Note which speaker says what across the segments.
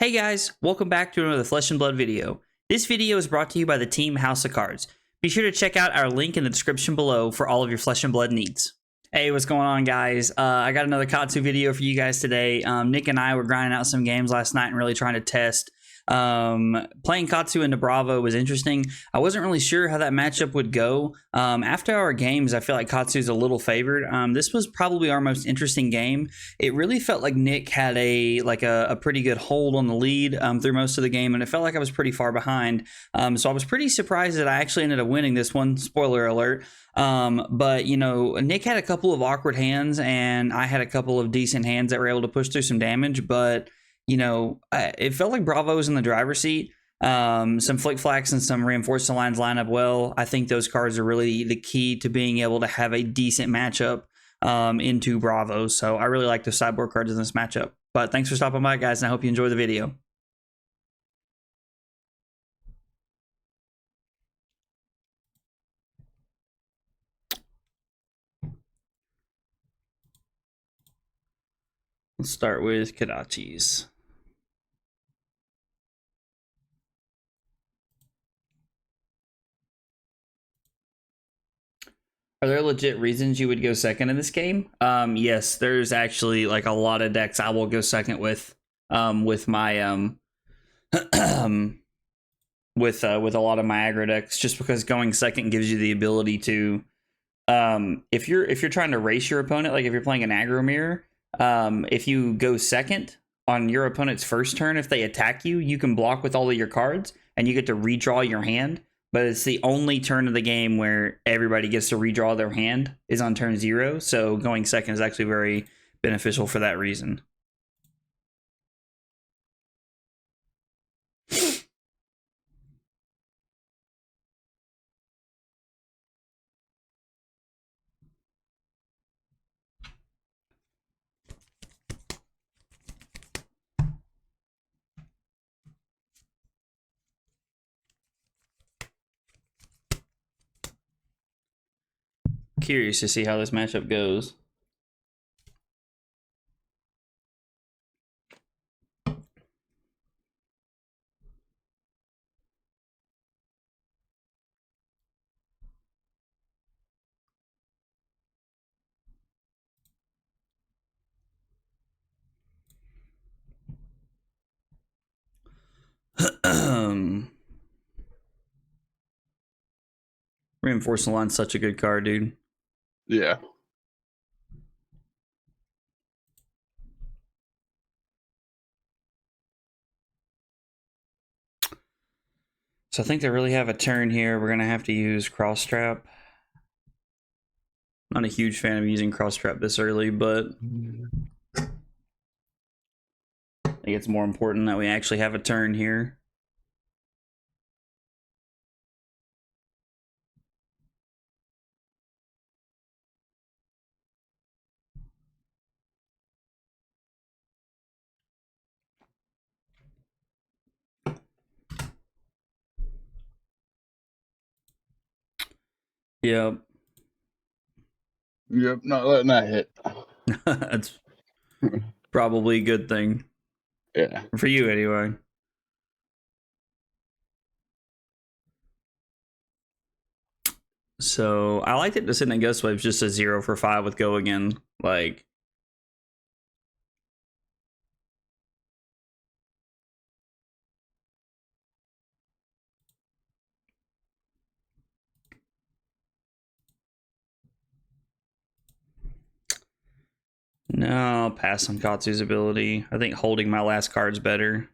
Speaker 1: Hey guys, welcome back to another Flesh and Blood video. This video is brought to you by the team House of Cards. Be sure to check out our link in the description below for all of your Flesh and Blood needs. Hey, what's going on, guys? I got another Katsu video for you guys today. Nick and I were grinding out some games last night and really trying to test. Playing Katsu into Bravo was interesting. I wasn't really sure how that matchup would go. After our games, I feel like Katsu's a little favored. This was probably our most interesting game. It really felt like Nick had a pretty good hold on the lead through most of the game, and it felt like I was pretty far behind. So I was pretty surprised that I actually ended up winning this one. Spoiler alert. But you know, Nick had a couple of awkward hands, and I had a couple of decent hands that were able to push through some damage, but you know, it felt like Bravo was in the driver's seat. Some Flic Flaks and some Reinforced Lines line up well. I think those cards are really the key to being able to have a decent matchup into Bravo. So I really like the sideboard cards in this matchup. But thanks for stopping by, guys, and I hope you enjoy the video. Let's start with Kodachi's. Are there legit reasons you would go second in this game? Yes, there's actually like a lot of decks I will go second with my with a lot of my aggro decks, just because going second gives you the ability to if you're trying to race your opponent, like if you're playing an aggro mirror, if you go second on your opponent's first turn, if they attack you, you can block with all of your cards and you get to redraw your hand. But it's the only turn of the game where everybody gets to redraw their hand is on turn 0. So going second is actually very beneficial for that reason. Curious to see how this matchup goes. Reinforced Line's such a good card, dude.
Speaker 2: Yeah.
Speaker 1: So I think they really have a turn here. We're going to have to use Cross Trap. Not a huge fan of using Cross Trap this early, but I think it's more important that we actually have a turn here. Yep.
Speaker 2: Yep, not letting that hit.
Speaker 1: That's probably a good thing.
Speaker 2: Yeah.
Speaker 1: For you, anyway. So, I like that Descendent Gustwave's just a 0 for 5 with Go Again. Like, no, I'll pass on Katsu's ability. I think holding my last card's better.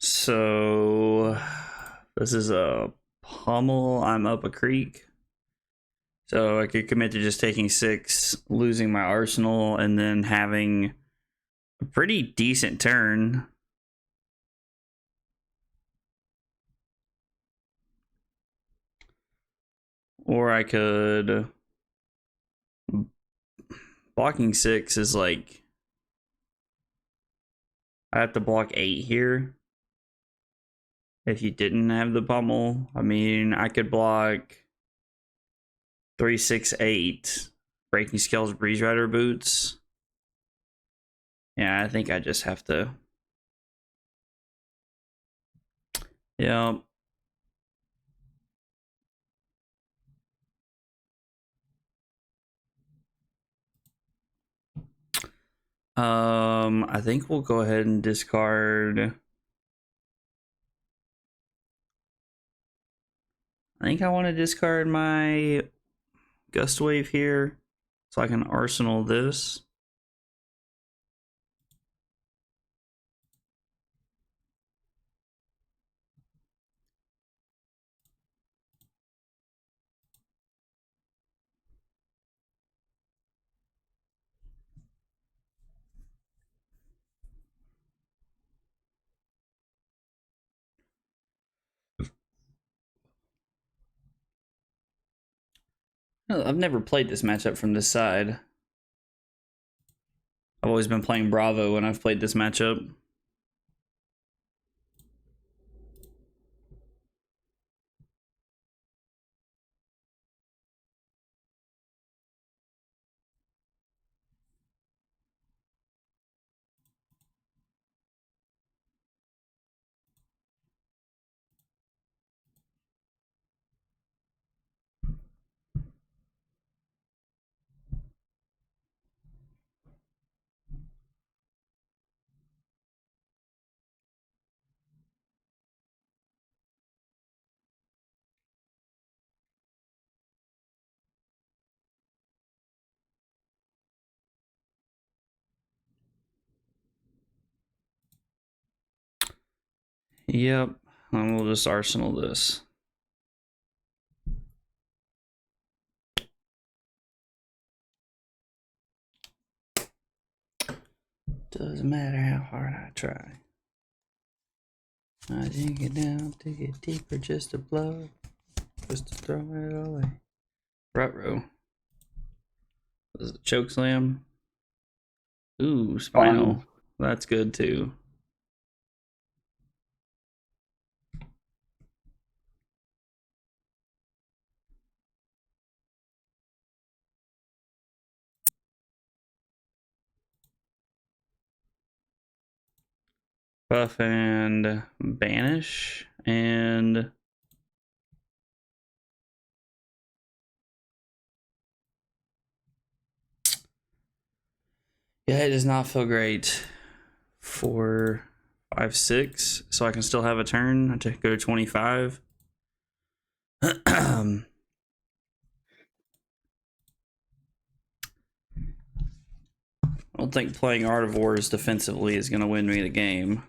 Speaker 1: So, this is a pummel. I'm up a creek. So I could commit to just taking 6, losing my arsenal, and then having a pretty decent turn. Or I could... Blocking 6 is like... I have to block 8 here. If you didn't have the pummel. I mean, I could block 3, 6, 8. Breaking Scales, Breeze Rider Boots. Yeah, I think I just have to... Yeah. I think we'll go ahead and discard... I think I want to discard my Gustwave here so I can arsenal this. I've never played this matchup from this side. I've always been playing Bravo when I've played this matchup. Yep, and we'll just arsenal this. Doesn't matter how hard I try. I didn't get down to get deeper just to blow, just to throw it away. Rut-row. This is a choke slam. Ooh, spinal. That's good too. Buff and banish and yeah, it does not feel great. 4, 5, 6, so I can still have a turn to go to 25. I don't think playing Art of Wars defensively is going to win me the game.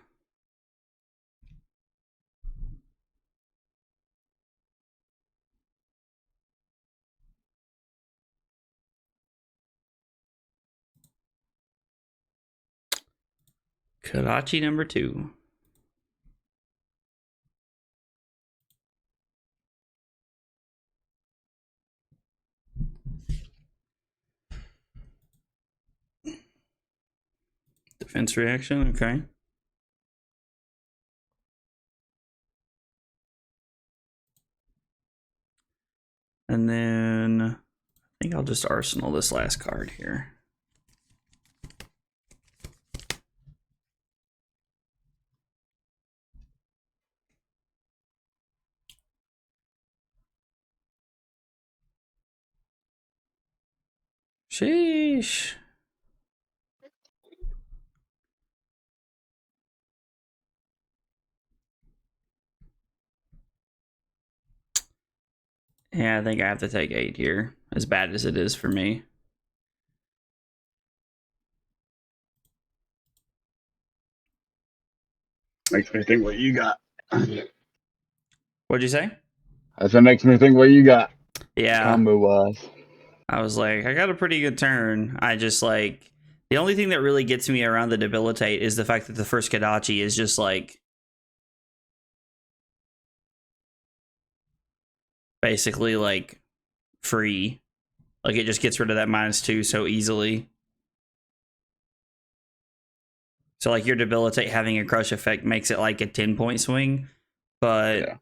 Speaker 1: Kodachi number 2. Defense reaction, okay. And then I think I'll just arsenal this last card here. Sheesh. Yeah, I think I have to take 8 here, as bad as it is for me.
Speaker 2: Makes me think what you got.
Speaker 1: What'd you say?
Speaker 2: That makes me think what you got.
Speaker 1: Yeah.
Speaker 2: Combo wise.
Speaker 1: I was like, I got a pretty good turn. I just like, the only thing that really gets me around the debilitate is the fact that the first Kodachi is just like, basically like free. Like, it just gets rid of that -2 so easily. So, like, your Debilitate having a crush effect makes it like a 10-point swing. But
Speaker 2: Yeah.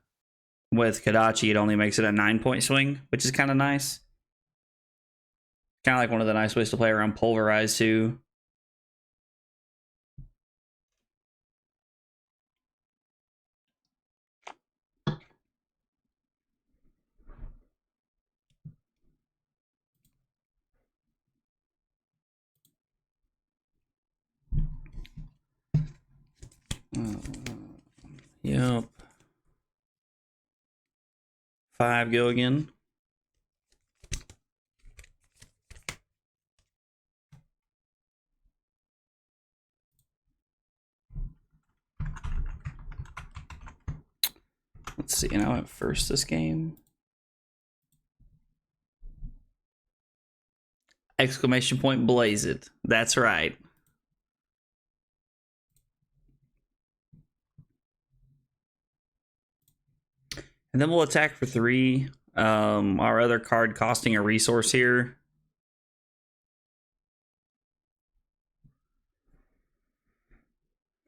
Speaker 1: with Kodachi, it only makes it a 9-point swing, which is kind of nice. Kind of like one of the nice ways to play around Pulverize, too. Yep. 5 go again. Let's see, and I went first this game. Exclamation point, blaze it. That's right. And then we'll attack for 3. Our other card costing a resource here.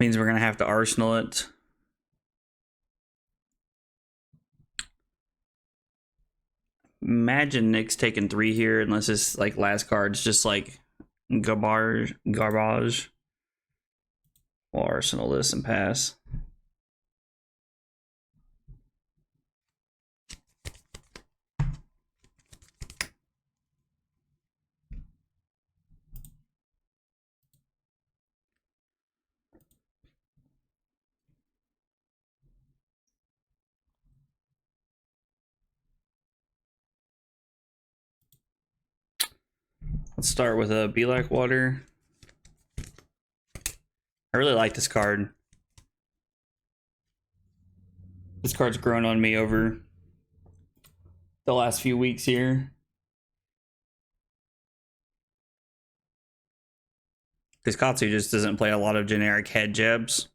Speaker 1: Means we're going to have to arsenal it. Imagine Nick's taking 3 here, unless it's like last card's just like garbage. We'll arsenal this and pass. Let's start with a Be Like Water. I really like this card. This card's grown on me over the last few weeks here. Because Katsu just doesn't play a lot of generic head jabs.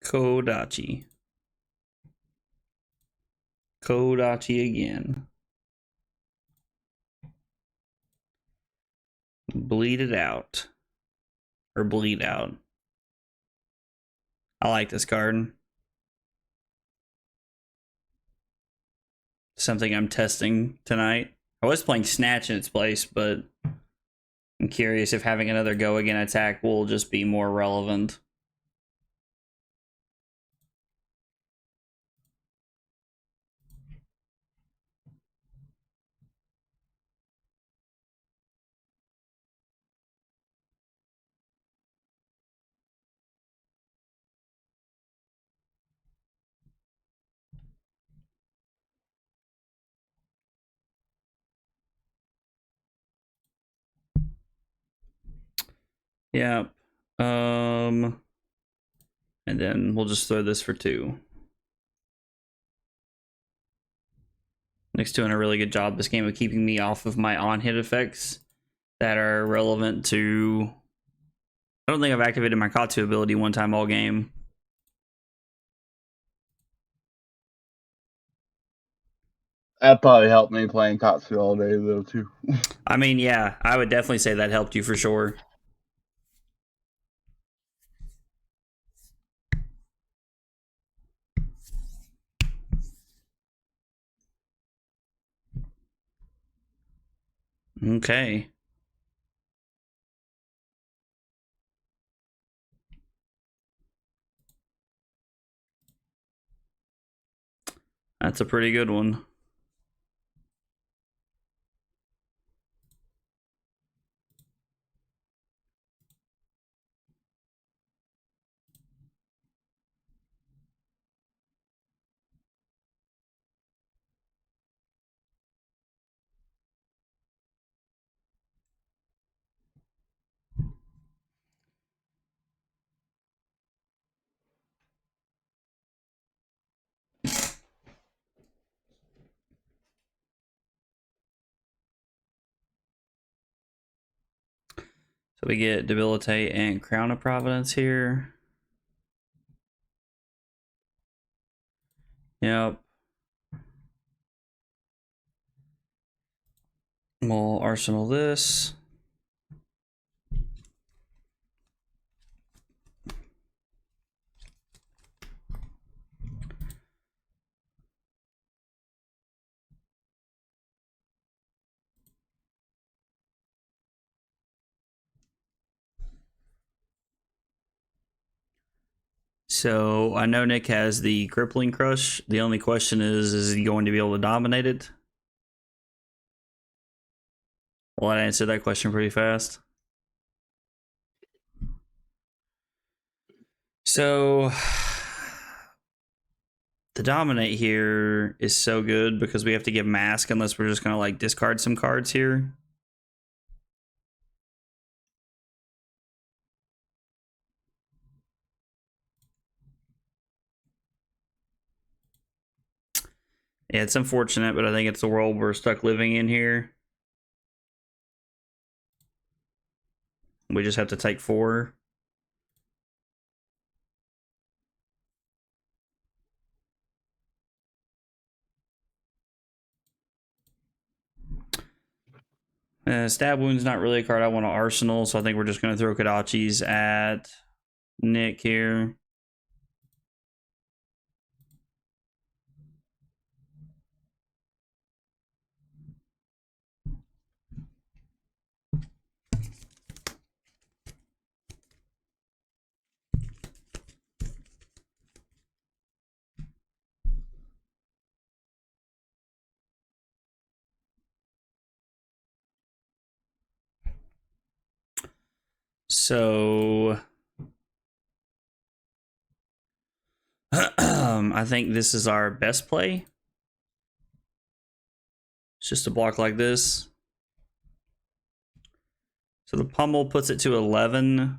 Speaker 1: Kodachi. Kodachi again. Bleed it out. Or bleed out. I like this card. Something I'm testing tonight. I was playing Snatch in its place, but I'm curious if having another go again attack will just be more relevant. Yeah. And then we'll just throw this for 2. Nick's doing a really good job this game of keeping me off of my on-hit effects that are relevant to... I don't think I've activated my Katsu ability one time all game.
Speaker 2: That probably helped me playing Katsu all day, though, too.
Speaker 1: I mean, yeah, I would definitely say that helped you for sure. Okay. That's a pretty good one. So we get Debilitate and Crown of Providence here. Yep. We'll arsenal this. So I know Nick has the Crippling Crush. The only question is he going to be able to dominate it? Well, I answered that question pretty fast. So the dominate here is so good because we have to give mask unless we're just gonna like discard some cards here. Yeah, it's unfortunate, but I think it's the world we're stuck living in here. We just have to take 4. Stab Wound's not really a card I want to arsenal, so I think we're just going to throw Kodachis at Nick here. So I think this is our best play. It's just a block like this. So the pummel puts it to 11,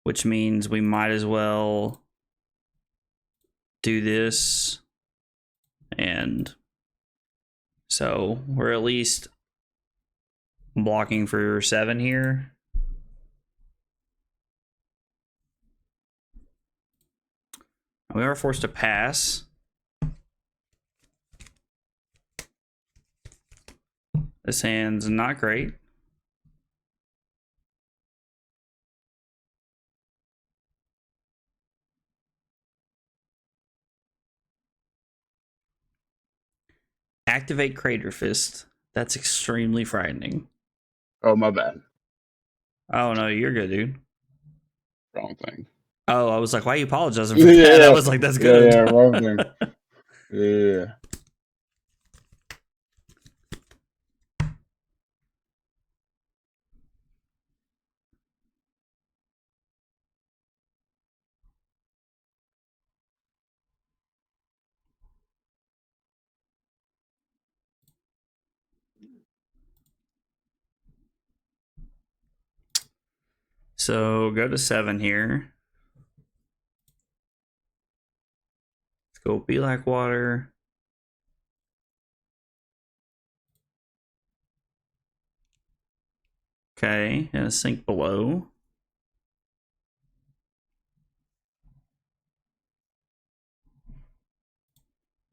Speaker 1: which means we might as well do this. And so we're at least blocking for 7 here. We are forced to pass. This hand's not great. Activate Crater Fist. That's extremely frightening.
Speaker 2: Oh, my bad.
Speaker 1: Oh, no, you're good, dude.
Speaker 2: Wrong thing.
Speaker 1: Oh, I was like, why are you apologizing for that? I was like, that's good.
Speaker 2: Yeah, wrong thing. Yeah.
Speaker 1: So go to 7 here. Let's go Be Like Water. Okay, and a sink below.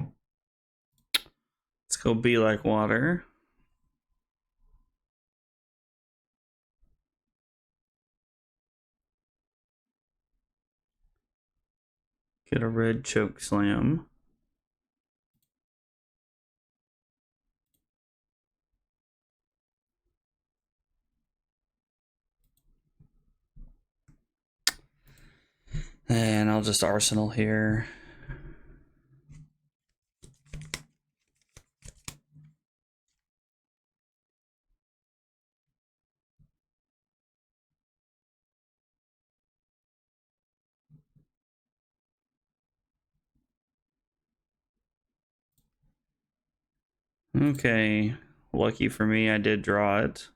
Speaker 1: Let's go Be Like Water. Get a red Choke Slam. And I'll just arsenal here. Okay, lucky for me, I did draw it.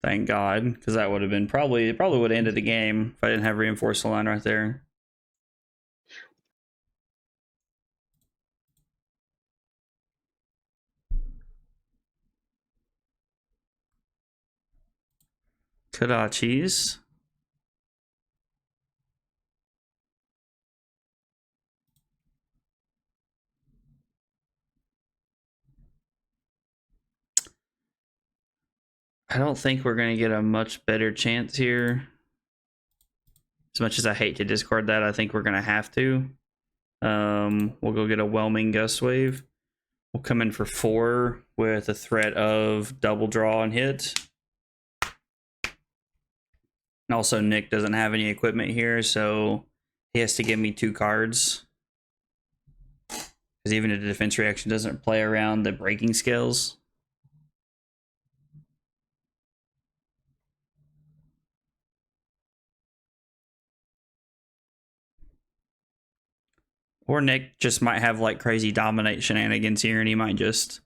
Speaker 1: Thank God, because that would have been probably would have ended the game if I didn't have reinforced the line right there. Kodachis. I don't think we're going to get a much better chance here. As much as I hate to discard that, I think we're going to have to. We'll go get a Whelming Gustwave. We'll come in for 4 with a threat of double draw and hit. And also, Nick doesn't have any equipment here, so he has to give me 2 cards. Because even if the defense reaction doesn't play around the breaking scales. Or Nick just might have like crazy dominate shenanigans here, and he might just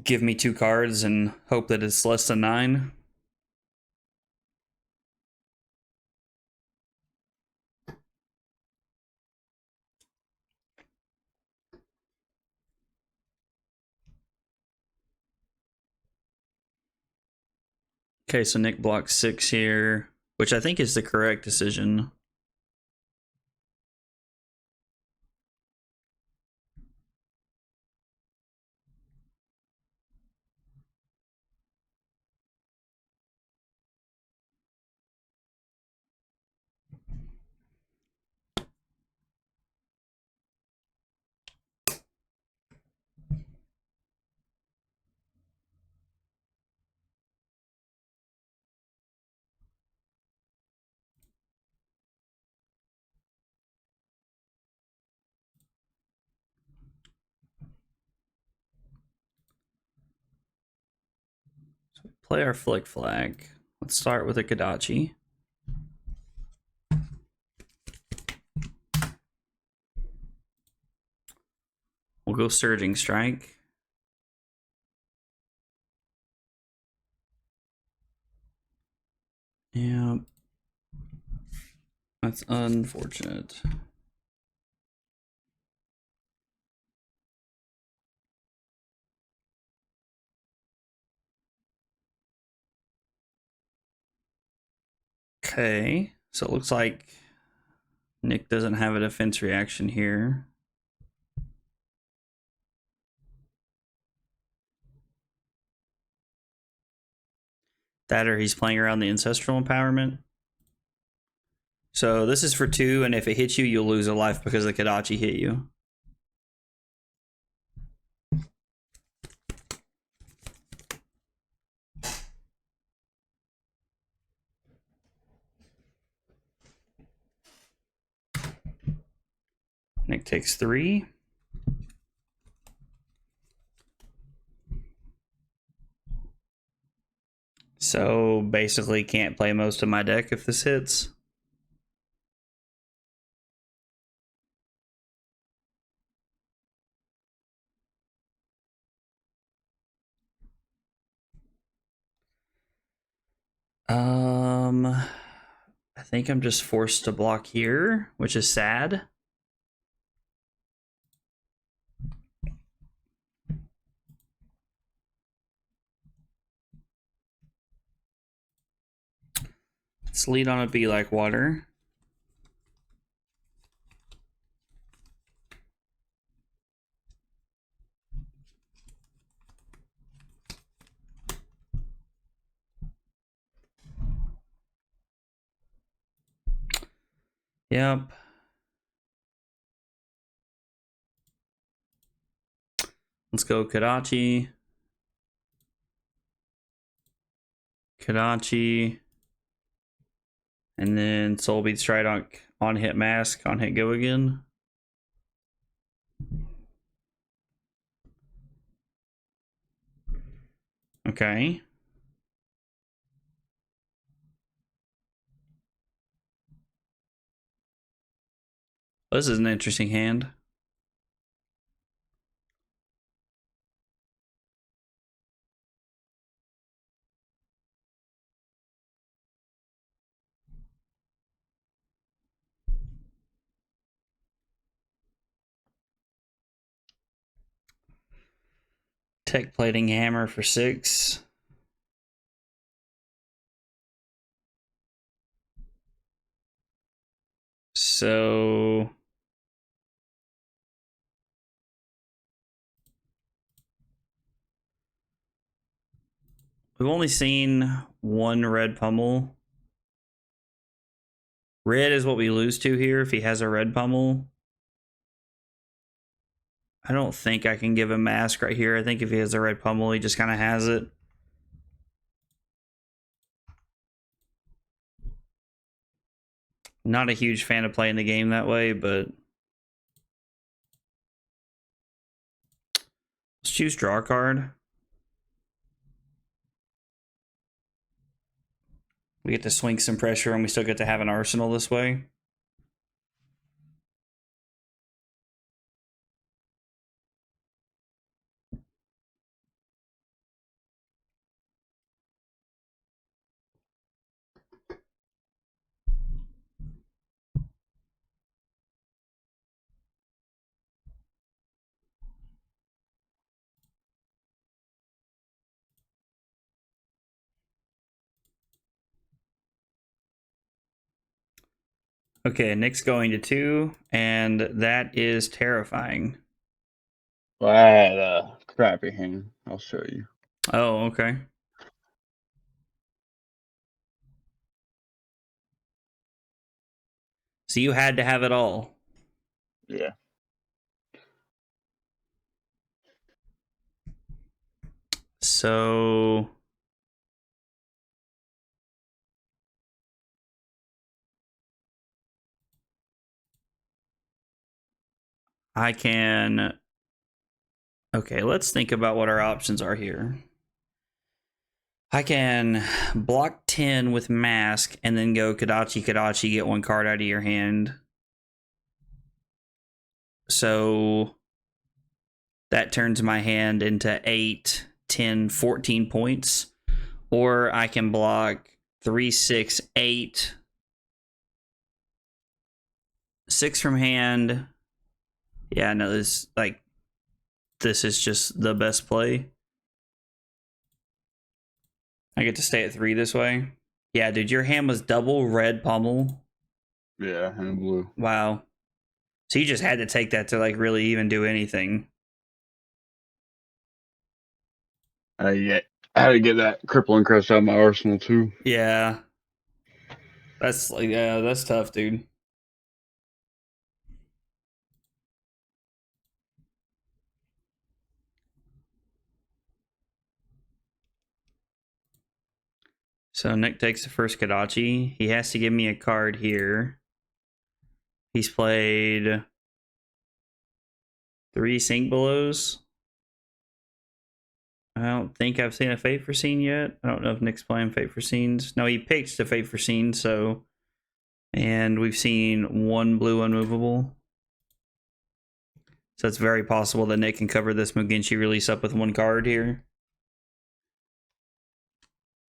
Speaker 1: give me 2 cards and hope that it's less than 9. Okay, so Nick blocks 6 here, which I think is the correct decision. Play our Flic Flak. Let's start with a Kodachi. We'll go Surging Strike. Yeah. That's unfortunate. Okay, so it looks like Nick doesn't have a defense reaction here. That or he's playing around the Ancestral Empowerment. So this is for 2, and if it hits you, you'll lose a life because the Kodachi hit you. Nick takes 3. So basically can't play most of my deck if this hits. I think I'm just forced to block here, which is sad. Let's lead on a Be Like Water. Yep. Let's go Kodachi. Kodachi. And then Soulbead Strike on hit mask, on hit go again. Okay. This is an interesting hand. Tech Plating Hammer for 6. So we've only seen one red pummel. Red is what we lose to here if he has a red pummel. I don't think I can give him mask right here. I think if he has a red pummel, he just kind of has it. Not a huge fan of playing the game that way, but let's choose draw a card. We get to swing some pressure and we still get to have an arsenal this way. Okay, Nick's going to 2, and that is terrifying.
Speaker 2: Well, I had a crappy hand. I'll show you.
Speaker 1: Oh, okay. So you had to have it all.
Speaker 2: Yeah.
Speaker 1: So I can... Okay, let's think about what our options are here. I can block 10 with mask and then go Kodachi, Kodachi, get one card out of your hand. So that turns my hand into 8, 10, 14 points. Or I can block 3, 6, 8. 6 from hand. Yeah, no, this is just the best play. I get to stay at 3 this way. Yeah, dude, your hand was double red pummel.
Speaker 2: Yeah, and blue.
Speaker 1: Wow. So you just had to take that to like really even do anything.
Speaker 2: I had to get that crippling crest out of my arsenal too.
Speaker 1: Yeah. That's like, yeah, that's tough, dude. So Nick takes the first Kodachi. He has to give me a card here. He's played 3 Sink Belows. I don't think I've seen a Fate for Scene yet. I don't know if Nick's playing Fate for Scenes. No, he picked the Fate for Scene, so... And we've seen 1 blue unmovable. So it's very possible that Nick can cover this Mugenshi release up with 1 card here.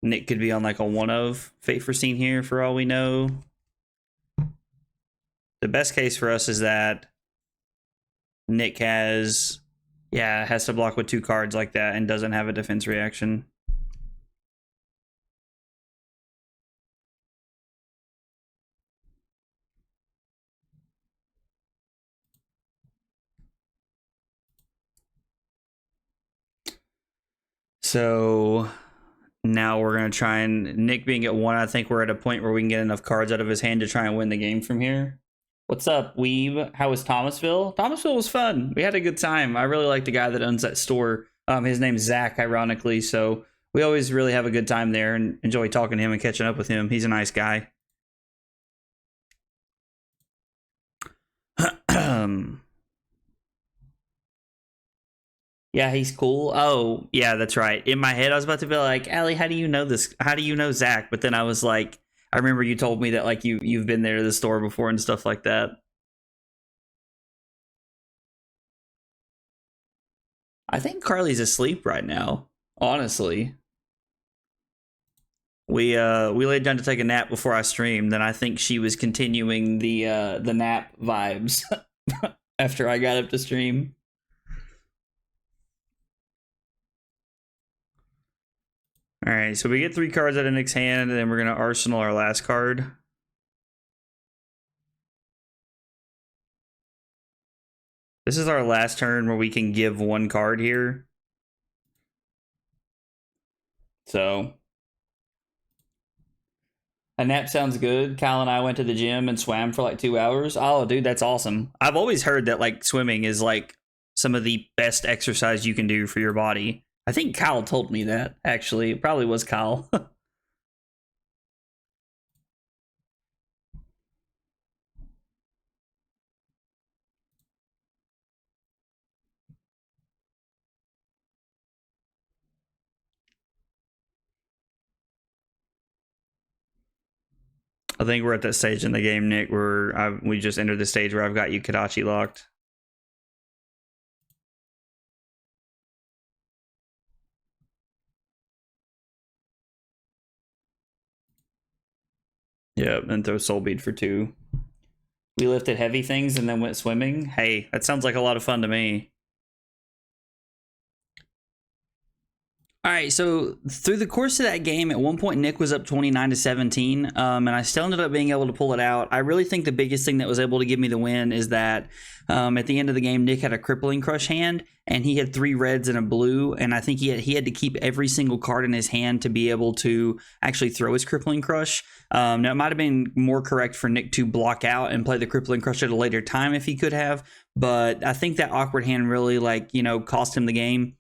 Speaker 1: Nick could be on like a 1 of Fate for Scene here for all we know. The best case for us is that Nick has to block with 2 cards like that and doesn't have a defense reaction. So now we're going to try and... Nick being at 1, I think we're at a point where we can get enough cards out of his hand to try and win the game from here. What's up, Weeb? How was Thomasville? Thomasville was fun. We had a good time. I really like the guy that owns that store. His name's Zach, ironically. So we always really have a good time there and enjoy talking to him and catching up with him. He's a nice guy. Yeah, he's cool. Oh, yeah, that's right. In my head, I was about to be like, Allie, how do you know this? How do you know Zach? But then I was like, I remember you told me that like you've been there to the store before and stuff like that. I think Carly's asleep right now, honestly. We laid down to take a nap before I streamed, then I think she was continuing the nap vibes after I got up to stream. All right, so we get 3 cards out of Nick's hand, and then we're gonna arsenal our last card. This is our last turn where we can give one card here. So a nap sounds good. Kyle and I went to the gym and swam for like 2 hours. Oh, dude, that's awesome. I've always heard that like swimming is like some of the best exercise you can do for your body. I think Kyle told me that, actually. It probably was Kyle. I think we're at that stage in the game, Nick, where we just entered the stage where I've got you Kodachi locked. Yep, and throw Soulbead for 2. We lifted heavy things and then went swimming. Hey, that sounds like a lot of fun to me. All right, so through the course of that game, at one point Nick was up 29-17, and I still ended up being able to pull it out. I really think the biggest thing that was able to give me the win is that at the end of the game, Nick had a Crippling Crush hand, and he had 3 reds and a blue, and I think he had to keep every single card in his hand to be able to actually throw his Crippling Crush. Now, it might have been more correct for Nick to block out and play the Crippling Crush at a later time if he could have, but I think that awkward hand really, like, you know, cost him the game.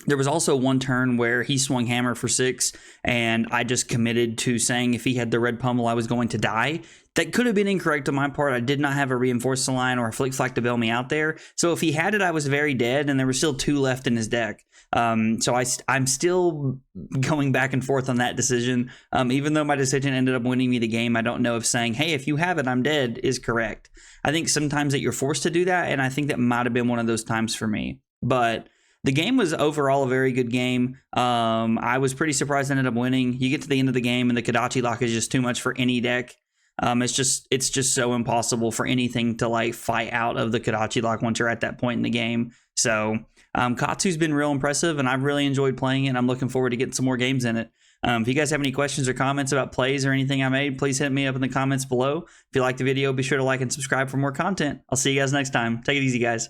Speaker 1: There was also one turn where he swung hammer for 6, and I just committed to saying if he had the red pummel, I was going to die. That could have been incorrect on my part. I did not have a reinforced line or a Flic Flak to bail me out there. So if he had it, I was very dead, and there were still 2 left in his deck. So I'm still going back and forth on that decision. Even though my decision ended up winning me the game, I don't know if saying, hey, if you have it, I'm dead is correct. I think sometimes that you're forced to do that, and I think that might have been one of those times for me. But the game was overall a very good game. I was pretty surprised I ended up winning. You get to the end of the game and the Kodachi lock is just too much for any deck. It's just so impossible for anything to like fight out of the Kodachi lock once you're at that point in the game. So Katsu's been real impressive, and I've really enjoyed playing it, and I'm looking forward to getting some more games in it. If you guys have any questions or comments about plays or anything I made, please hit me up in the comments below. If you liked the video, be sure to like and subscribe for more content. I'll see you guys next time. Take it easy, guys.